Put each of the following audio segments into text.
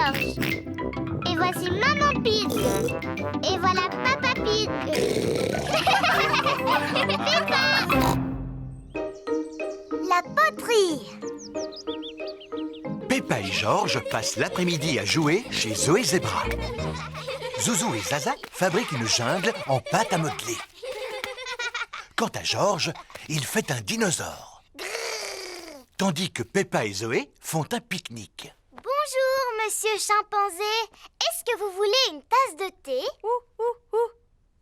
George. Et voici Maman Pig. Et voilà Papa Pig. Peppa. La poterie. Peppa et George passent l'après-midi à jouer chez Zoé Zebra. Zouzou et Zaza fabriquent une jungle en pâte à modeler. Quant à George, il fait un dinosaure. Tandis que Peppa et Zoé font un pique-nique. Bonjour, monsieur chimpanzé. Est-ce que vous voulez une tasse de thé?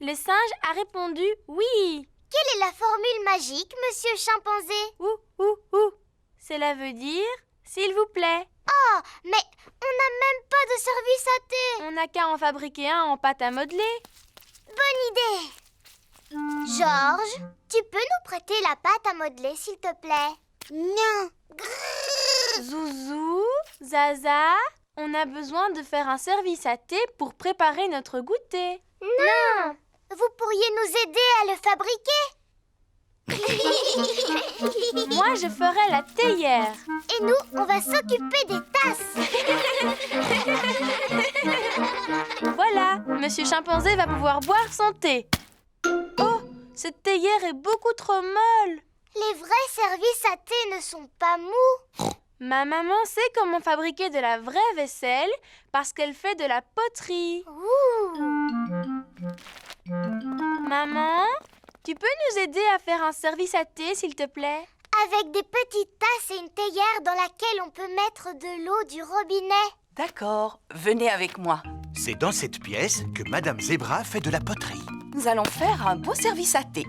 Le singe a répondu oui. Quelle est la formule magique, monsieur chimpanzé? Cela veut dire s'il vous plaît. Oh, mais on n'a même pas de service à thé. On n'a qu'à en fabriquer un en pâte à modeler. Bonne idée. Georges, tu peux nous prêter la pâte à modeler, s'il te plaît? Non. Zouzou, Zaza, on a besoin de faire un service à thé pour préparer notre goûter. Non. Vous pourriez nous aider à le fabriquer? Moi, je ferai la théière. Et nous, on va s'occuper des tasses. Voilà, monsieur chimpanzé va pouvoir boire son thé. Oh, cette théière est beaucoup trop molle. Les vrais services à thé ne sont pas mous. Ma maman sait comment fabriquer de la vraie vaisselle parce qu'elle fait de la poterie. Ouh. Maman, tu peux nous aider à faire un service à thé, s'il te plaît? Avec des petites tasses et une théière dans laquelle on peut mettre de l'eau du robinet. D'accord, venez avec moi. C'est dans cette pièce que Madame Zebra fait de la poterie. Nous allons faire un beau service à thé.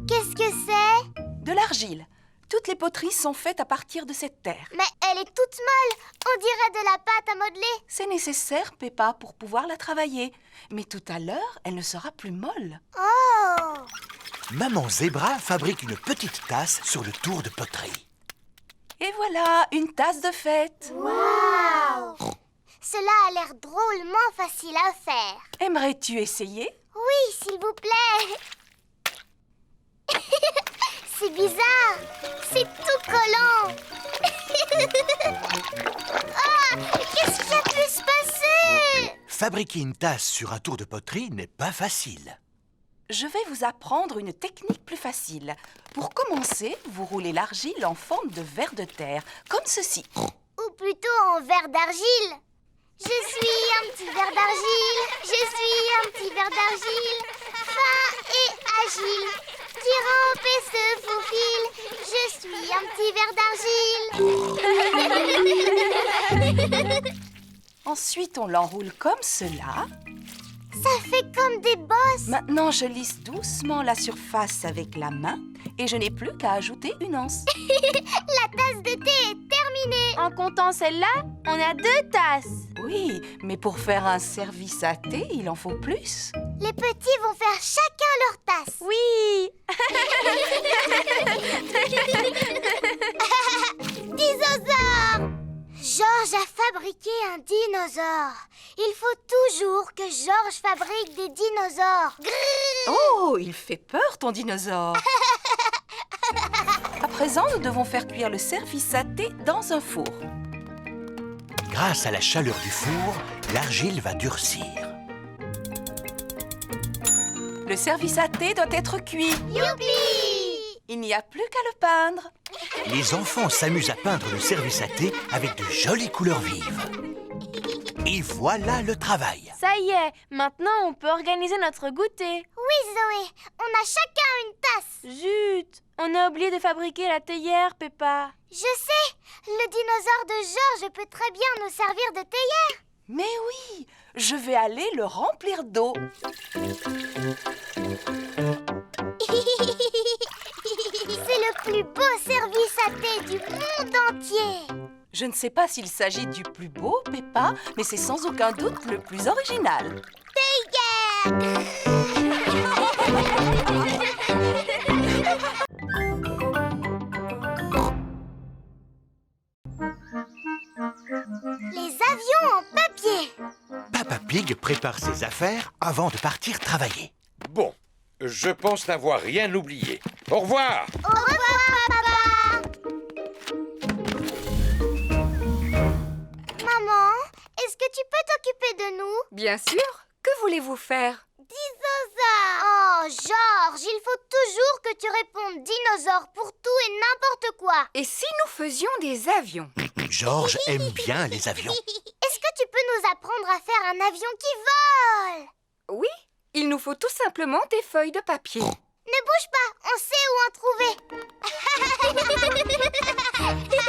Qu'est-ce que c'est? De l'argile. Toutes les poteries sont faites à partir de cette terre. Mais elle est toute molle. On dirait de la pâte à modeler. C'est nécessaire, Peppa, pour pouvoir la travailler. Mais tout à l'heure, elle ne sera plus molle. Oh! Maman Zebra fabrique une petite tasse sur le tour de poterie. Et voilà, une tasse de fête. Waouh! Cela a l'air drôlement facile à faire. Aimerais-tu essayer? Oui, s'il vous plaît. C'est bizarre. C'est tout collant. Ah, qu'est-ce qui a pu se passer? Fabriquer une tasse sur un tour de poterie n'est pas facile. Je vais vous apprendre une technique plus facile. Pour commencer, vous roulez l'argile en forme de ver de terre, comme ceci. Ou plutôt en verre d'argile. Je suis un petit verre d'argile. Je suis un petit verre d'argile. Fin et agile. Qui rampe et se faufile. Je suis un petit verre d'argile. Ensuite, on l'enroule comme cela. Ça fait comme des bosses. Maintenant, je lisse doucement la surface avec la main et je n'ai plus qu'à ajouter une anse. La tasse de thé est terminée. En comptant celle-là, on a 2 tasses. Oui, mais pour faire un service à thé, il en faut plus. Les petits vont faire chacun leur tasse. Oui. Dinosaure! Georges a fabriqué un dinosaure. Il faut toujours que Georges fabrique des dinosaures. Grrr! Oh, il fait peur, ton dinosaure. À présent, nous devons faire cuire le service à thé dans un four. Grâce à la chaleur du four, l'argile va durcir. Le service à thé doit être cuit. Youpi! Il n'y a plus qu'à le peindre. Les enfants s'amusent à peindre le service à thé avec de jolies couleurs vives. Et voilà le travail. Ça y est, maintenant on peut organiser notre goûter. Oui, Zoé, on a chacun une tasse. Zut, on a oublié de fabriquer la théière, Peppa. Je sais, le dinosaure de Georges peut très bien nous servir de théière. Mais oui, je vais aller le remplir d'eau. C'est le plus beau service à thé du monde entier. Je ne sais pas s'il s'agit du plus beau, Peppa, mais c'est sans aucun doute le plus original. Théière! Les avions en papier. Papa Pig prépare ses affaires avant de partir travailler. Bon, je pense n'avoir rien oublié. Au revoir! Au revoir, papa. Maman, Bien sûr. Que voulez-vous faire? Dinosaure. Oh, Georges, il faut toujours que tu répondes dinosaure pour tout et n'importe quoi. Et si nous faisions des avions? Georges aime bien les avions. Est-ce que tu peux nous apprendre à faire un avion qui vole? Oui, il nous faut tout simplement des feuilles de papier. Ne bouge pas, on sait où en trouver.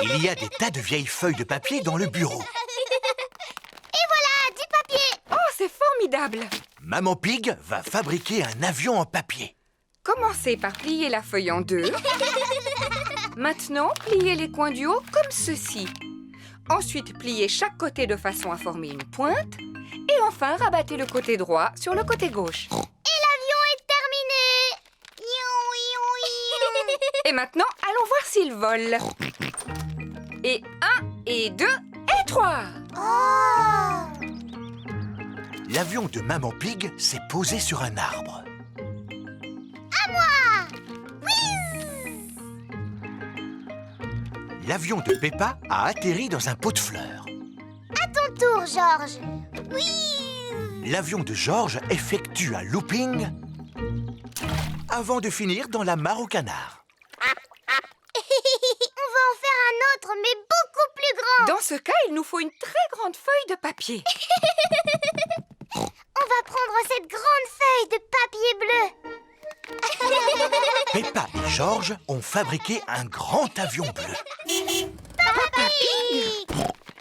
Il y a des tas de vieilles feuilles de papier dans le bureau. Et voilà, du papier. Oh, c'est formidable! Maman Pig va fabriquer un avion en papier. Commencez par plier la feuille en deux. Maintenant, pliez les coins du haut comme ceci. Ensuite, pliez chaque côté de façon à former une pointe. Et enfin, rabattez le côté droit sur le côté gauche. Et l'avion est terminé. Et maintenant, allons voir s'il vole. Et 1, et 2, et 3. Oh. L'avion de Maman Pig s'est posé sur un arbre. À moi. L'avion de Peppa a atterri dans un pot de fleurs. À ton tour, Georges. L'avion de Georges effectue un looping avant de finir dans la mare au canard. On va en faire un autre, mais beaucoup plus grand. Dans ce cas, il nous faut une très grande feuille de papier. On va prendre cette grande feuille de papier bleu. Peppa et Georges ont fabriqué un grand avion bleu.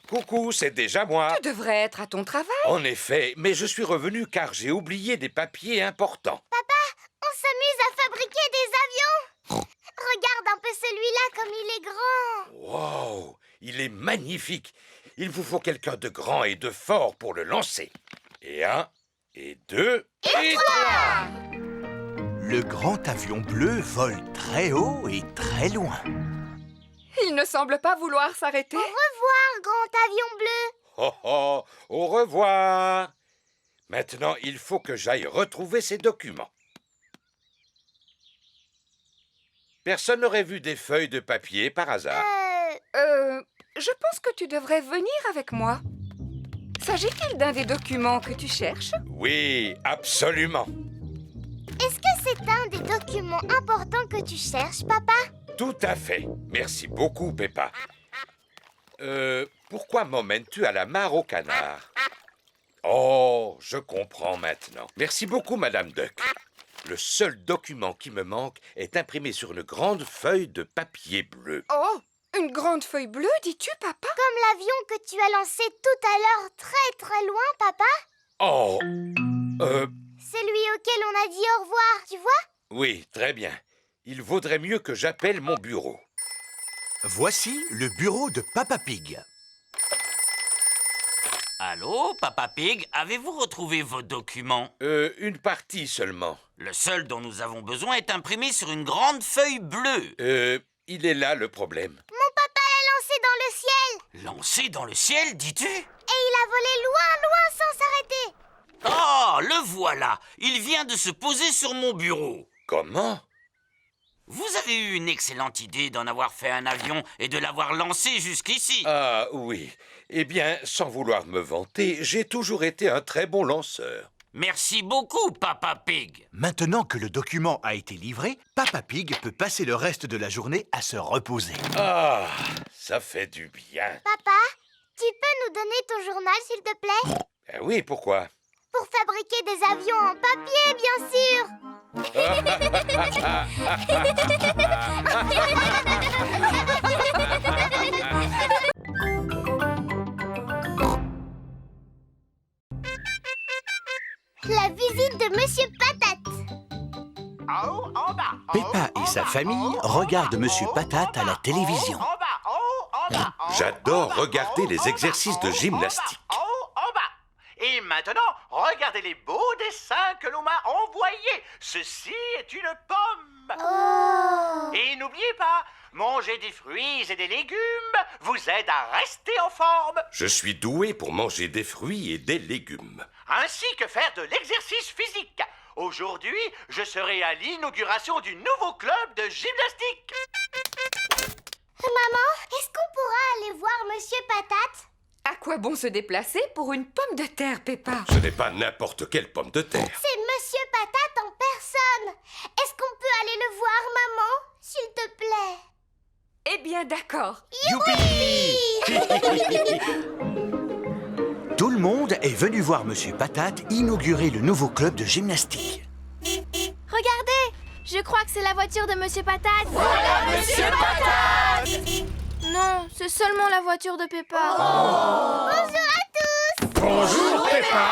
Coucou, c'est déjà moi. Tu devrais être à ton travail. En effet, mais je suis revenu car j'ai oublié des papiers importants. On s'amuse à fabriquer des avions. Regarde un peu celui-là comme il est grand. Wow, il est magnifique. Il vous faut quelqu'un de grand et de fort pour le lancer. Et 1, et 2, et 3. Le grand avion bleu vole très haut et très loin. Il ne semble pas vouloir s'arrêter. Au revoir, grand avion bleu. Oh oh, au revoir. Maintenant, il faut que j'aille retrouver ces documents. Personne n'aurait vu des feuilles de papier par hasard. Je pense que tu devrais venir avec moi. S'agit-il d'un des documents que tu cherches? Oui, absolument. Est-ce que c'est un des documents importants que tu cherches, papa? Tout à fait. Merci beaucoup, Peppa. Pourquoi m'emmènes-tu à la mare au canard? Oh, je comprends maintenant. Merci beaucoup, Madame Duck. Le seul document qui me manque est imprimé sur une grande feuille de papier bleu. Oh, une grande feuille bleue, dis-tu, papa? Comme l'avion que tu as lancé tout à l'heure très très loin, papa? Oh, Celui auquel on a dit au revoir, tu vois? oui, très bien. Il vaudrait mieux que j'appelle mon bureau. Voici le bureau de Papa Pig. Allô, Papa Pig, avez-vous retrouvé vos documents? Une partie seulement. Le seul dont nous avons besoin est imprimé sur une grande feuille bleue. Il est là le problème. Mon papa l'a lancé dans le ciel. Lancé dans le ciel, dis-tu? Et il a volé loin, loin sans s'arrêter. Oh, le voilà! Il vient de se poser sur mon bureau. Comment? Vous avez eu une excellente idée d'en avoir fait un avion et de l'avoir lancé jusqu'ici. Ah oui. Eh bien, sans vouloir me vanter, j'ai toujours été un très bon lanceur. Merci beaucoup, Papa Pig. Maintenant que le document a été livré, Papa Pig peut passer le reste de la journée à se reposer. Ah, ça fait du bien. Papa, tu peux nous donner ton journal, s'il te plaît? Oui, pourquoi? Pour fabriquer des avions en papier, bien sûr. La visite de Monsieur Patate. Peppa et sa famille regardent Monsieur Patate à la télévision. J'adore regarder les exercices de gymnastique. Et maintenant, regardez les beaux dessins que l'on m'a envoyés. Ceci est une pomme. Oh. Et n'oubliez pas, manger des fruits et des légumes vous aide à rester en forme, Je suis doué pour manger des fruits et des légumes. ainsi que faire de l'exercice physique. Aujourd'hui, je serai à l'inauguration du nouveau club de gymnastique. Maman, est-ce qu'on pourra aller voir Monsieur Patate? À quoi bon se déplacer pour une pomme de terre, Peppa? Ce n'est pas n'importe quelle pomme de terre. C'est Monsieur Patate en personne. Est-ce qu'on peut aller le voir, maman? S'il te plaît. Eh bien, d'accord. Tout le monde est venu voir Monsieur Patate inaugurer le nouveau club de gymnastique. Regardez, je crois que c'est la voiture de Monsieur Patate. Voilà Monsieur Patate! Non, c'est seulement la voiture de Peppa. Bonjour à tous. Bonjour, Peppa.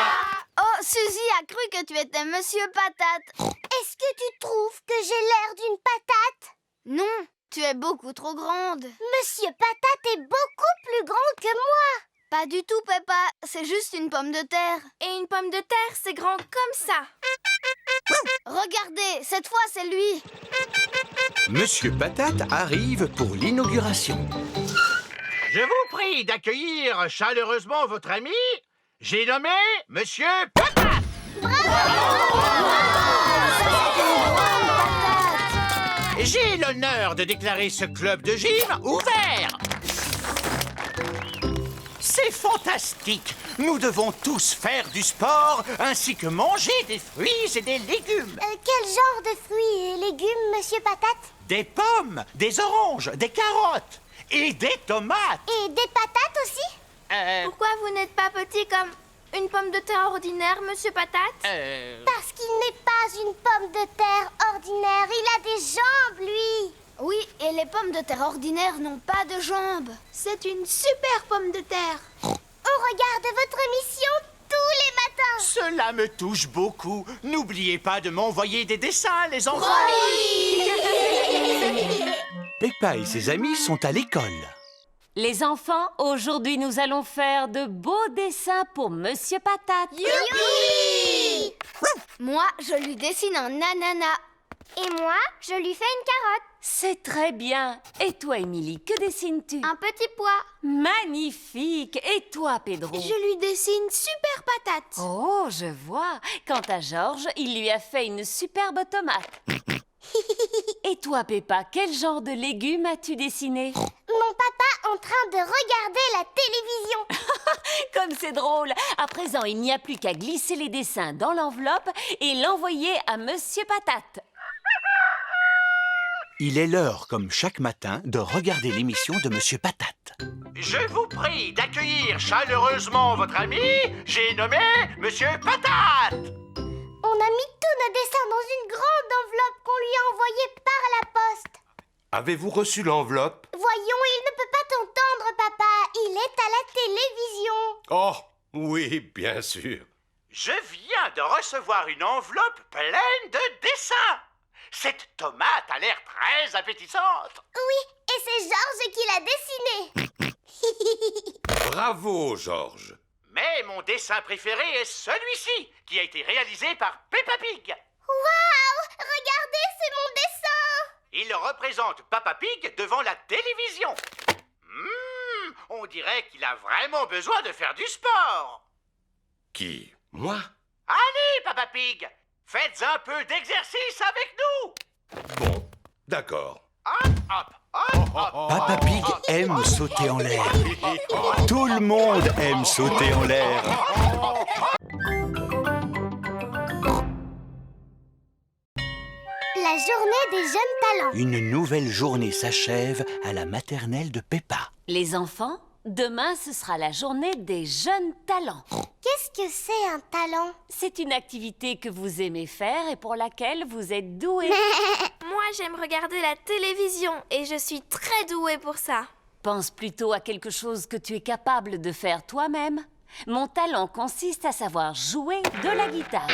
Oh, Suzy a cru que tu étais Monsieur Patate. Est-ce que tu trouves que j'ai l'air d'une patate? Non, tu es beaucoup trop grande. Monsieur Patate est beaucoup plus grand que moi. Pas du tout, Peppa. C'est juste une pomme de terre. Et une pomme de terre, c'est grand comme ça. Regardez, cette fois, c'est lui. Monsieur Patate arrive pour l'inauguration. Je vous prie d'accueillir chaleureusement votre ami. J'ai nommé Monsieur Patate. J'ai l'honneur de déclarer ce club de gym ouvert. C'est fantastique. Nous devons tous faire du sport ainsi que manger des fruits et des légumes. Quel genre de fruits et légumes, Monsieur Patate? Des pommes, des oranges, des carottes et des tomates. Et des patates aussi? Pourquoi vous n'êtes pas petit comme une pomme de terre ordinaire, Monsieur Patate? Parce qu'il n'est pas une pomme de terre ordinaire. Il a des jambes, lui. Oui, et les pommes de terre ordinaires n'ont pas de jambes. C'est une super pomme de terre. On regarde votre émission tous les matins. Cela me touche beaucoup. N'oubliez pas de m'envoyer des dessins, les enfants. Peppa et ses amis sont à l'école. Les enfants, aujourd'hui nous allons faire de beaux dessins pour Monsieur Patate. Youpi! Moi, je lui dessine un ananas. Et moi, je lui fais une carotte. C'est très bien. Et toi, Émilie, que dessines-tu? Un petit pois. Magnifique. Et toi, Pedro? Je lui dessine super patate. Oh, je vois. Quant à Georges, il lui a fait une superbe tomate. Et toi, Peppa, quel genre de légumes as-tu dessiné? Mon papa en train de regarder la télévision. Comme c'est drôle. À présent, il n'y a plus qu'à glisser les dessins dans l'enveloppe et l'envoyer à Monsieur Patate. Il est l'heure, comme chaque matin, de regarder l'émission de Monsieur Patate. Je vous prie d'accueillir chaleureusement votre ami. J'ai nommé Monsieur Patate. On a mis tous nos dessins dans une grande enveloppe qu'on lui a envoyée par la poste. Avez-vous reçu l'enveloppe? Voyons, il ne peut pas t'entendre, papa. Il est à la télévision. Oh, oui, bien sûr. Je viens de recevoir une enveloppe pleine de dessins. Cette tomate a l'air très appétissante. Oui, et c'est Georges qui l'a dessinée. Bravo, Georges. Mais mon dessin préféré est celui-ci, qui a été réalisé par Peppa Pig. Waouh! Regardez, c'est mon dessin. Il représente Peppa Pig devant la télévision. On dirait qu'il a vraiment besoin de faire du sport. Qui? Moi? Allez, Peppa Pig, faites un peu d'exercice avec nous. Bon, d'accord. Hop, hop, hop, hop. Peppa Pig aime sauter en l'air. Tout le monde aime sauter en l'air. La journée des jeunes talents. Une nouvelle journée s'achève à la maternelle de Peppa. Les enfants, demain ce sera la journée des jeunes talents. Qu'est-ce que c'est un talent? C'est une activité que vous aimez faire et pour laquelle vous êtes doués. Moi, j'aime regarder la télévision et je suis très douée pour ça. Pense plutôt à quelque chose que tu es capable de faire toi-même. Mon talent consiste à savoir jouer de la guitare.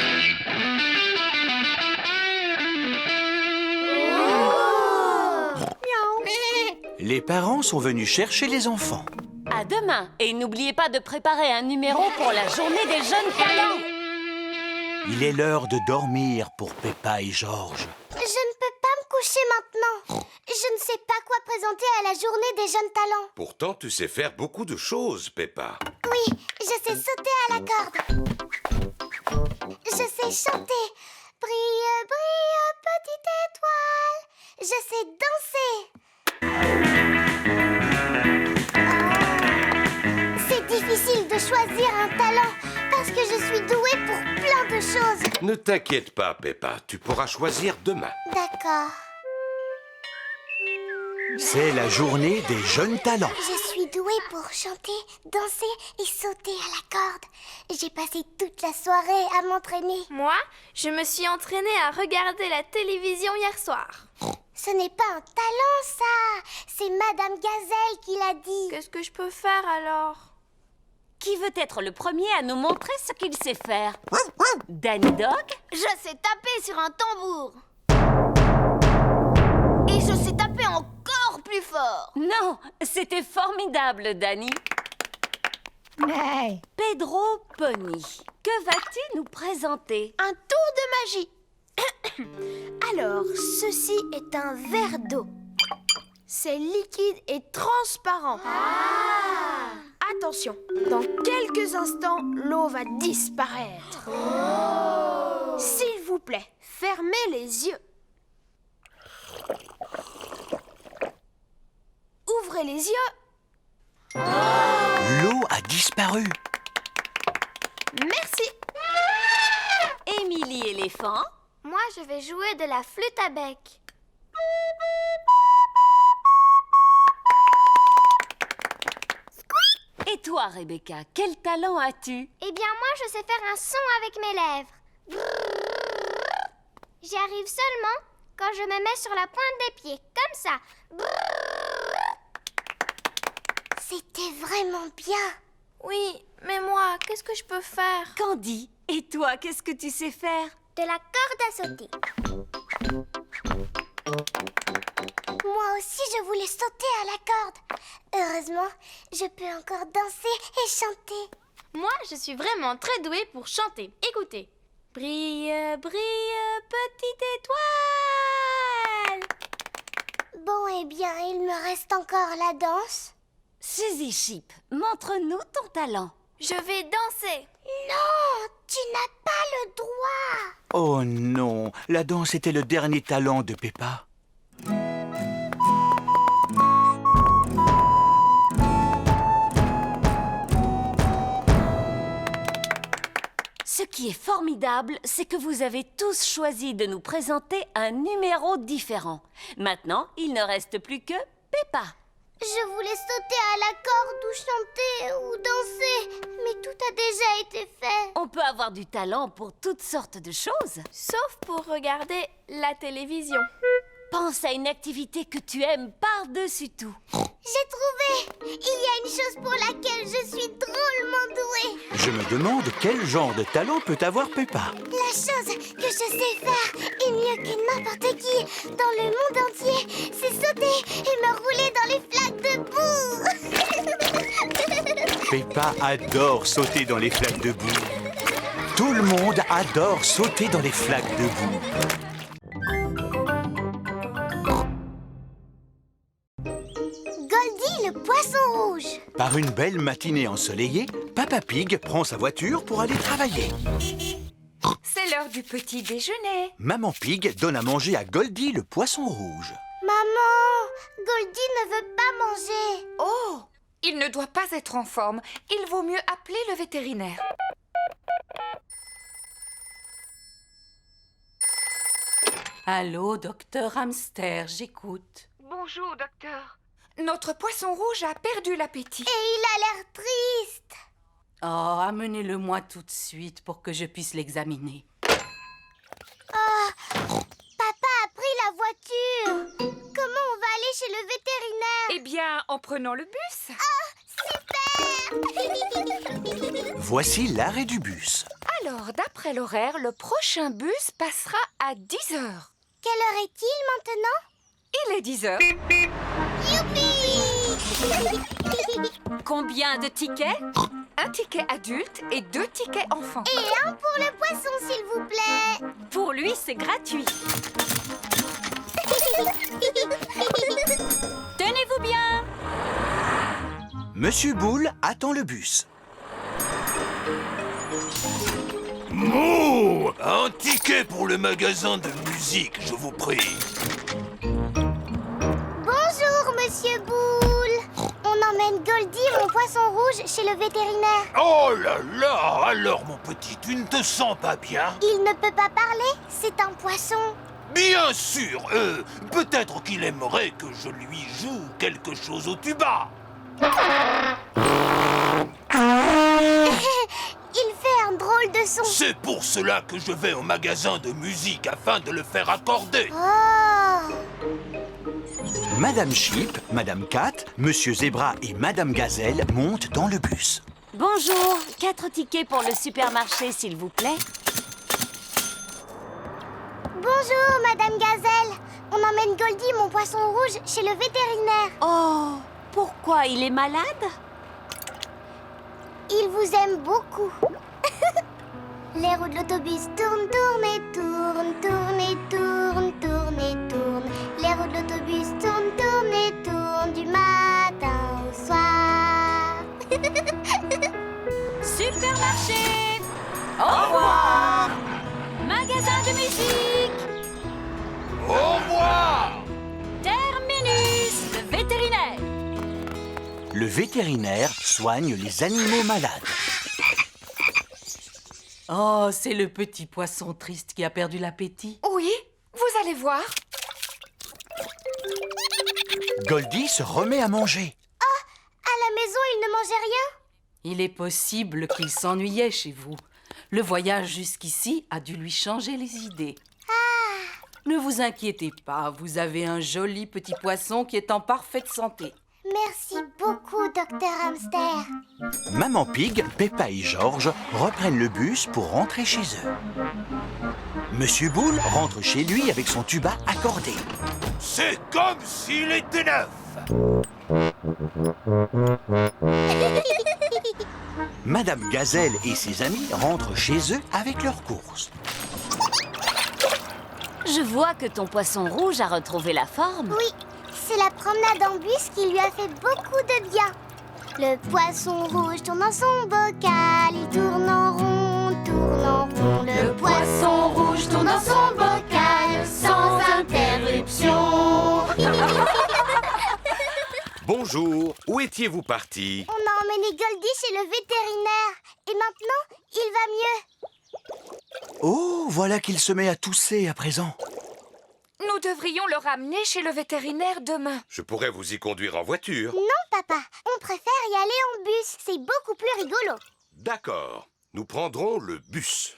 Les parents sont venus chercher les enfants. À demain et n'oubliez pas de préparer un numéro pour la journée des jeunes talents. Il est l'heure de dormir pour Peppa et Georges. Je ne peux pas me coucher maintenant. Je ne sais pas quoi présenter à la journée des jeunes talents. Pourtant, tu sais faire beaucoup de choses, Peppa. Oui, je sais sauter à la corde. Je sais chanter. Brille, brille, petite étoile. Je sais danser. C'est difficile talent, parce que je suis douée pour plein de choses. Ne t'inquiète pas, Peppa, tu pourras choisir demain. D'accord. C'est la journée des jeunes talents. Je suis douée pour chanter, danser et sauter à la corde. J'ai passé toute la soirée à m'entraîner. Moi, je me suis entraînée à regarder la télévision hier soir. Ce n'est pas un talent, ça. C'est Madame Gazelle qui l'a dit. Qu'est-ce que je peux faire alors? Qui veut être le premier à nous montrer ce qu'il sait faire? Danny Dog? Je sais taper sur un tambour. Et je sais taper encore plus fort. Non, c'était formidable, Danny. Pedro Pony, que vas-tu nous présenter? Un tour de magie. Alors, ceci est un verre d'eau. C'est liquide et transparent. Attention, dans quelques instants, l'eau va disparaître. S'il vous plaît, fermez les yeux. Ouvrez les yeux. L'eau a disparu. Merci. Émilie éléphant? Moi, je vais jouer de la flûte à bec. Et toi, Rebecca, quel talent as-tu? Eh bien, moi, je sais faire un son avec mes lèvres. J'y arrive seulement quand je me mets sur la pointe des pieds, comme ça. C'était vraiment bien. Oui, mais moi, qu'est-ce que je peux faire? Candy, et toi, qu'est-ce que tu sais faire? De la corde à sauter. Moi aussi, je voulais sauter à la corde. Heureusement, je peux encore danser et chanter. Moi, je suis vraiment très douée pour chanter. Écoutez. Brille, brille, petite étoile. Bon, eh bien, il me reste encore la danse. Suzy Chip, montre-nous ton talent. Je vais danser. Non, tu n'as pas le droit. Oh non, la danse était le dernier talent de Peppa. Ce qui est formidable, c'est que vous avez tous choisi de nous présenter un numéro différent. Maintenant, il ne reste plus que Peppa. Je voulais sauter à la corde ou chanter ou danser, mais tout a déjà été fait. On peut avoir du talent pour toutes sortes de choses. Sauf pour regarder la télévision. Pense à une activité que tu aimes par-dessus tout. J'ai trouvé. Il y a une chose pour laquelle je suis drôlement douée. Je me demande quel genre de talent peut avoir Peppa. La chose que je sais faire, et mieux que n'importe qui, dans le monde entier, c'est sauter et me rouler dans les flaques de boue. Peppa adore sauter dans les flaques de boue. Tout le monde adore sauter dans les flaques de boue. Goldie le poisson rouge. Par une belle matinée ensoleillée, Papa Pig prend sa voiture pour aller travailler. C'est l'heure du petit déjeuner. Maman Pig donne à manger à Goldie le poisson rouge. Maman, Goldie ne veut pas manger. Oh, il ne doit pas être en forme. Il vaut mieux appeler le vétérinaire. Allô, docteur Hamster, j'écoute. Bonjour, docteur. Notre poisson rouge a perdu l'appétit. Et il a l'air triste. Oh, amenez-le-moi tout de suite pour que je puisse l'examiner. Papa a pris la voiture. Comment on va aller chez le vétérinaire? Eh bien, en prenant le bus. Super. Voici l'arrêt du bus. Alors, d'après l'horaire, le prochain bus passera à 10 heures. Quelle heure est-il maintenant? Il est 10 heures. Youpi. Combien de tickets? Un ticket adulte et 2 tickets enfants. Et un pour le poisson, s'il vous plaît. Pour lui, c'est gratuit. Tenez-vous bien. Monsieur Boule attend le bus. Mouh! Un ticket pour le magasin de musique, je vous prie. Bonjour, Monsieur Boule. On emmène Goldie, mon poisson rouge, chez le vétérinaire. Oh là là! Alors, mon petit, tu ne te sens pas bien? Il ne peut pas parler, c'est un poisson. Bien sûr! Peut-être qu'il aimerait que je lui joue quelque chose au tuba. Il fait un drôle de son. C'est pour cela que je vais au magasin de musique afin de le faire accorder. Oh! Madame Sheep, Madame Cat, Monsieur Zebra et Madame Gazelle montent dans le bus. Bonjour, 4 tickets pour le supermarché, s'il vous plaît. Bonjour, Madame Gazelle. On emmène Goldie, mon poisson rouge, chez le vétérinaire. Oh, pourquoi il est malade? Il vous aime beaucoup. Les roues de l'autobus tournent, tournent et tournent, tournent et tournent, tournent et tournent. Les roues de l'autobus tournent, tournent et tournent du matin au soir. Supermarché! Au revoir! Magasin de musique! Au revoir! Terminus! Le vétérinaire! Le vétérinaire soigne les animaux malades. Oh, c'est le petit poisson triste qui a perdu l'appétit. Oui, vous allez voir. Goldie se remet à manger. À la maison, il ne mangeait rien. Il est possible qu'il s'ennuyait chez vous. Le voyage jusqu'ici a dû lui changer les idées. Ne vous inquiétez pas, vous avez un joli petit poisson qui est en parfaite santé. Merci beaucoup, Docteur Hamster. Maman Pig, Peppa et George reprennent le bus pour rentrer chez eux. Monsieur Boule rentre chez lui avec son tuba accordé. C'est comme s'il était neuf. Madame Gazelle et ses amis rentrent chez eux avec leurs courses. Je vois que ton poisson rouge a retrouvé la forme. Oui, c'est la promenade en bus qui lui a fait beaucoup de bien. Le poisson rouge tourne dans son bocal, il tourne en rond, tourne en rond. Le poisson rouge tourne dans son bocal sans interruption. Bonjour, où étiez-vous parti? On a emmené Goldie chez le vétérinaire et maintenant, il va mieux. Oh, voilà qu'il se met à tousser à présent. Nous devrions le ramener chez le vétérinaire demain. Je pourrais vous y conduire en voiture. Non, papa, on préfère y aller en bus, c'est beaucoup plus rigolo. D'accord, nous prendrons le bus.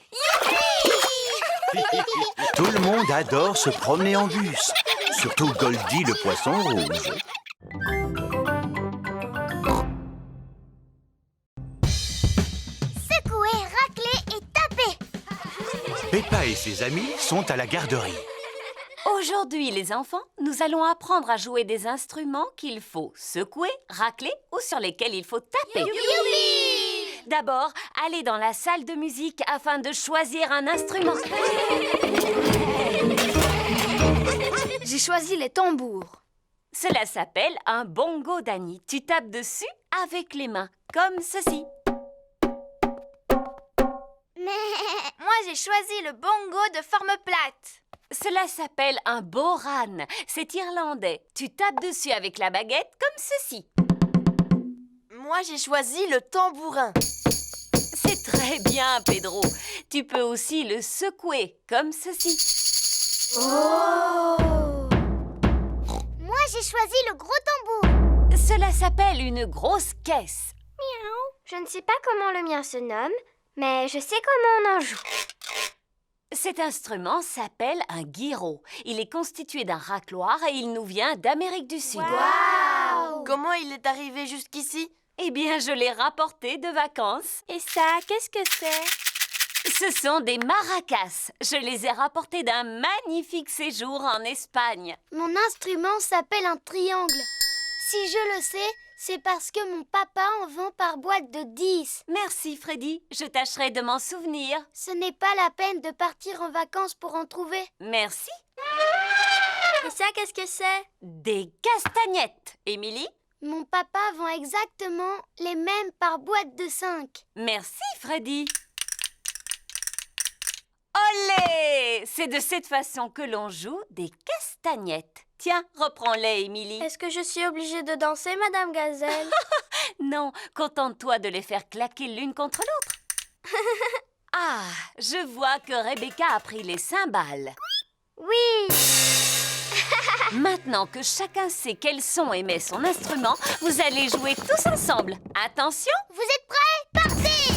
Tout le monde adore se promener en bus. Surtout Goldie le poisson rouge. Secouer, racler et taper. Peppa et ses amis sont à la garderie. Aujourd'hui, les enfants, nous allons apprendre à jouer des instruments qu'il faut secouer, racler ou sur lesquels il faut taper. D'abord, allez dans la salle de musique afin de choisir un instrument. J'ai choisi les tambours. Cela s'appelle un bongo d'Annie. Tu tapes dessus avec les mains, comme ceci. Moi, j'ai choisi le bongo de forme plate. Cela s'appelle un boran. C'est irlandais. Tu tapes dessus avec la baguette, comme ceci. Moi, j'ai choisi le tambourin. C'est très bien, Pedro. Tu peux aussi le secouer, comme ceci. Oh! Moi, j'ai choisi le gros tambour. Cela s'appelle une grosse caisse. Miaou. Je ne sais pas comment le mien se nomme, mais je sais comment on en joue. Cet instrument s'appelle un guiro. Il est constitué d'un racloir et il nous vient d'Amérique du Sud. Wow! Comment il est arrivé jusqu'ici? Eh bien, je l'ai rapporté de vacances. Et ça, qu'est-ce que c'est? Ce sont des maracas. Je les ai rapportés d'un magnifique séjour en Espagne. Mon instrument s'appelle un triangle. Si je le sais, c'est parce que mon papa en vend par boîte de 10. Merci, Freddy. Je tâcherai de m'en souvenir. Ce n'est pas la peine de partir en vacances pour en trouver. Merci. Et ça, qu'est-ce que c'est? Des castagnettes. Émilie? Mon papa vend exactement les mêmes par boîte de 5. Merci, Freddy. Olé! C'est de cette façon que l'on joue des castagnettes. Tiens, reprends-les, Émilie. Est-ce que je suis obligée de danser, Madame Gazelle? Non, contente-toi de les faire claquer l'une contre l'autre. Ah, je vois que Rebecca a pris les cymbales. Oui. Maintenant que chacun sait quel son émet son instrument, vous allez jouer tous ensemble. Attention! Vous êtes prêts? Partez!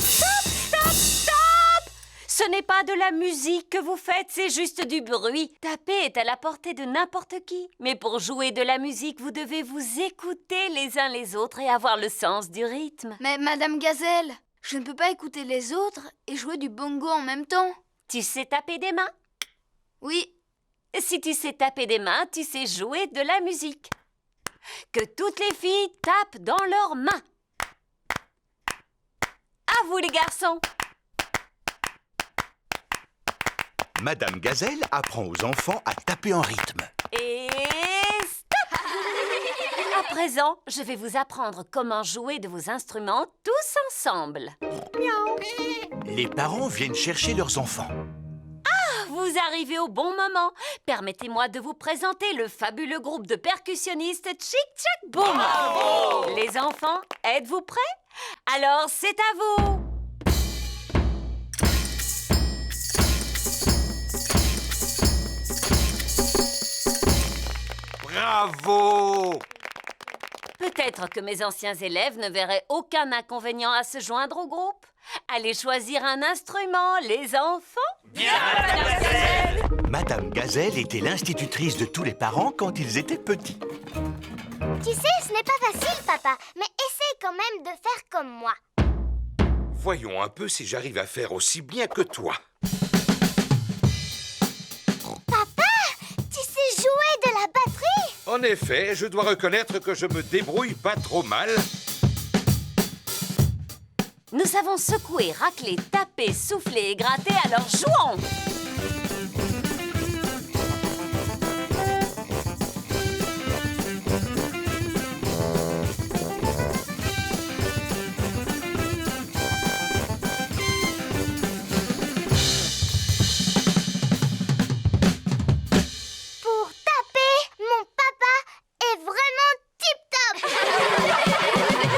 Stop, stop, stop! Ce n'est pas de la musique que vous faites, c'est juste du bruit. Taper est à la portée de n'importe qui. Mais pour jouer de la musique, vous devez vous écouter les uns les autres et avoir le sens du rythme. Mais Madame Gazelle, je ne peux pas écouter les autres et jouer du bongo en même temps. Tu sais taper des mains? Oui. Si tu sais taper des mains, tu sais jouer de la musique. Que toutes les filles tapent dans leurs mains. À vous les garçons. Madame Gazelle apprend aux enfants à taper en rythme. Et stop! À présent, je vais vous apprendre comment jouer de vos instruments tous ensemble. Les parents viennent chercher leurs enfants. Vous arrivez au bon moment. Permettez-moi de vous présenter le fabuleux groupe de percussionnistes Chic Chac Boom. Bravo! Les enfants, êtes-vous prêts? Alors, c'est à vous. Bravo! Peut-être que mes anciens élèves ne verraient aucun inconvénient à se joindre au groupe. Allez choisir un instrument, les enfants. Bien, Madame Gazelle! Madame Gazelle était l'institutrice de tous les parents quand ils étaient petits. Tu sais, ce n'est pas facile, papa, mais essaye quand même de faire comme moi. Voyons un peu si j'arrive à faire aussi bien que toi. Papa, tu sais jouer de la batterie? En effet, je dois reconnaître que je me débrouille pas trop mal. Nous savons secouer, racler, taper, souffler et gratter, alors jouons!